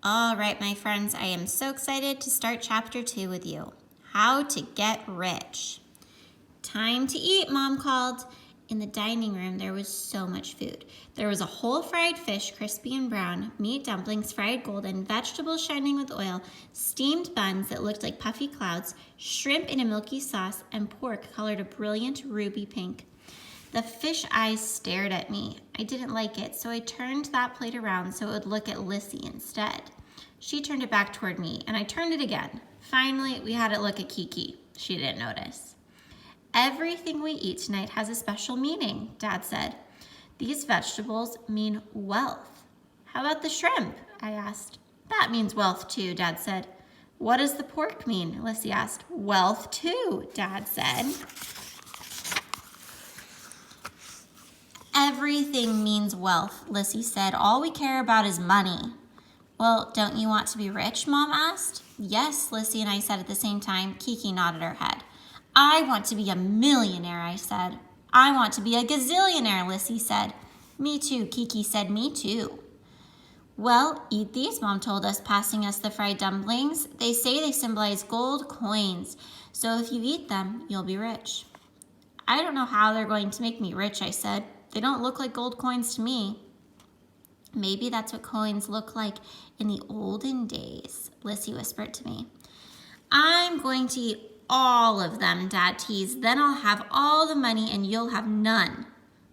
All right, my friends, I am so excited to start chapter 2 with you. How to get rich. Time to eat, Mom called. In the dining room, there was so much food. There was a whole fried fish, crispy and brown, meat dumplings, fried golden, vegetables shining with oil, steamed buns that looked like puffy clouds, shrimp in a milky sauce, and pork colored a brilliant ruby pink. The fish eyes stared at me. I didn't like it, so I turned that plate around so it would look at Lissy instead. She turned it back toward me, and I turned it again. Finally, we had it look at Kiki. She didn't notice. Everything we eat tonight has a special meaning, Dad said. These vegetables mean wealth. How about the shrimp? I asked. That means wealth too, Dad said. What does the pork mean? Lissy asked. Wealth too, Dad said. Everything means wealth, Lissy said. All we care about is money. Well, don't you want to be rich, Mom asked. Yes, Lissy and I said at the same time. Kiki nodded her head. I want to be a millionaire, I said. I want to be a gazillionaire, Lissy said. Me too, Kiki said. Me too. Well, eat these, Mom told us, passing us the fried dumplings. They say they symbolize gold coins, so if you eat them, you'll be rich. I don't know how they're going to make me rich, I said. They don't look like gold coins to me. Maybe that's what coins look like in the olden days, Lissy whispered to me. I'm going to eat all of them, Dad teased. Then I'll have all the money and you'll have none.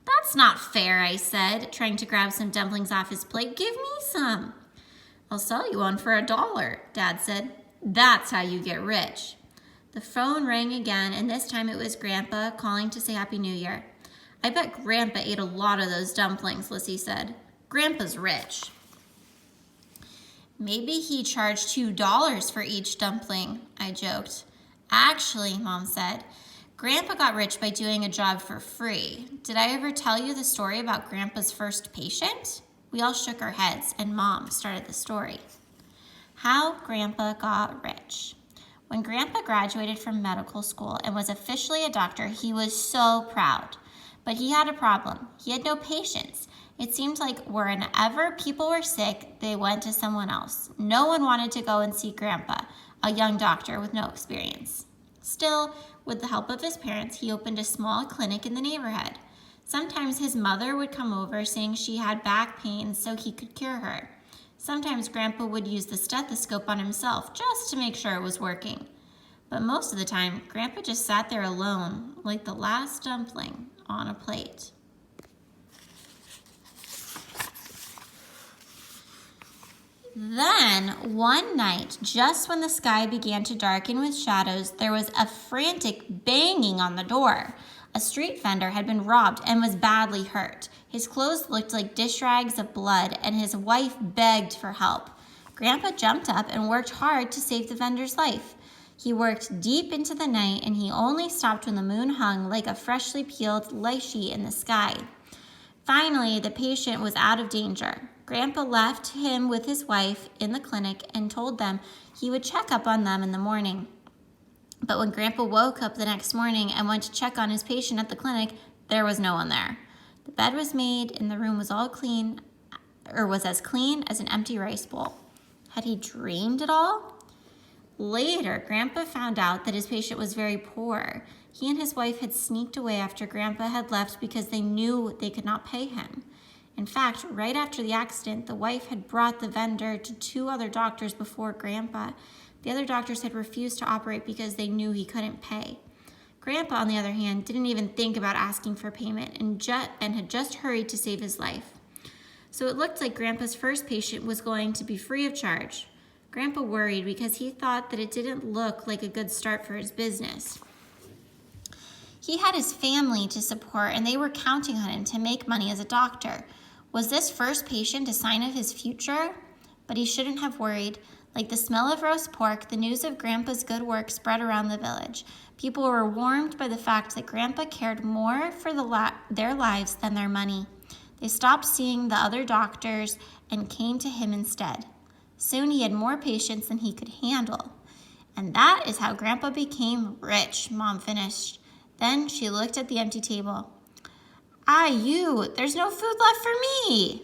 That's not fair, I said, trying to grab some dumplings off his plate. Give me some. I'll sell you one for $1, Dad said. That's how you get rich. The phone rang again, and this time it was Grandpa calling to say Happy New Year. I bet Grandpa ate a lot of those dumplings, Lissy said. Grandpa's rich. Maybe he charged $2 for each dumpling, I joked. Actually, Mom said, Grandpa got rich by doing a job for free. Did I ever tell you the story about Grandpa's first patient? We all shook our heads, and Mom started the story. How Grandpa got rich. When Grandpa graduated from medical school and was officially a doctor, he was so proud. But he had a problem. He had no patients. It seemed like whenever people were sick, they went to someone else. No one wanted to go and see Grandpa, a young doctor with no experience. Still, with the help of his parents, he opened a small clinic in the neighborhood. Sometimes his mother would come over saying she had back pain so he could cure her. Sometimes Grandpa would use the stethoscope on himself just to make sure it was working. But most of the time, Grandpa just sat there alone, like the last dumpling on a plate. Then, one night, just when the sky began to darken with shadows, there was a frantic banging on the door. A street vendor had been robbed and was badly hurt. His clothes looked like dish rags of blood, and his wife begged for help. Grandpa jumped up and worked hard to save the vendor's life. He worked deep into the night, and he only stopped when the moon hung like a freshly peeled lychee in the sky. Finally, the patient was out of danger. Grandpa left him with his wife in the clinic and told them he would check up on them in the morning. But when Grandpa woke up the next morning and went to check on his patient at the clinic, there was no one there. The bed was made and the room was all clean, or was as clean as an empty rice bowl. Had he dreamed it all? Later, Grandpa found out that his patient was very poor. He and his wife had sneaked away after Grandpa had left because they knew they could not pay him. In fact, right after the accident, the wife had brought the vendor to 2 other doctors before Grandpa. The other doctors had refused to operate because they knew he couldn't pay. Grandpa, on the other hand, didn't even think about asking for payment and had just hurried to save his life. So it looked like Grandpa's first patient was going to be free of charge. Grandpa worried because he thought that it didn't look like a good start for his business. He had his family to support, and they were counting on him to make money as a doctor. Was this first patient a sign of his future? But he shouldn't have worried. Like the smell of roast pork, the news of Grandpa's good work spread around the village. People were warmed by the fact that Grandpa cared more for their lives than their money. They stopped seeing the other doctors and came to him instead. Soon he had more patients than he could handle. And that is how Grandpa became rich, Mom finished. Then she looked at the empty table. You, there's no food left for me.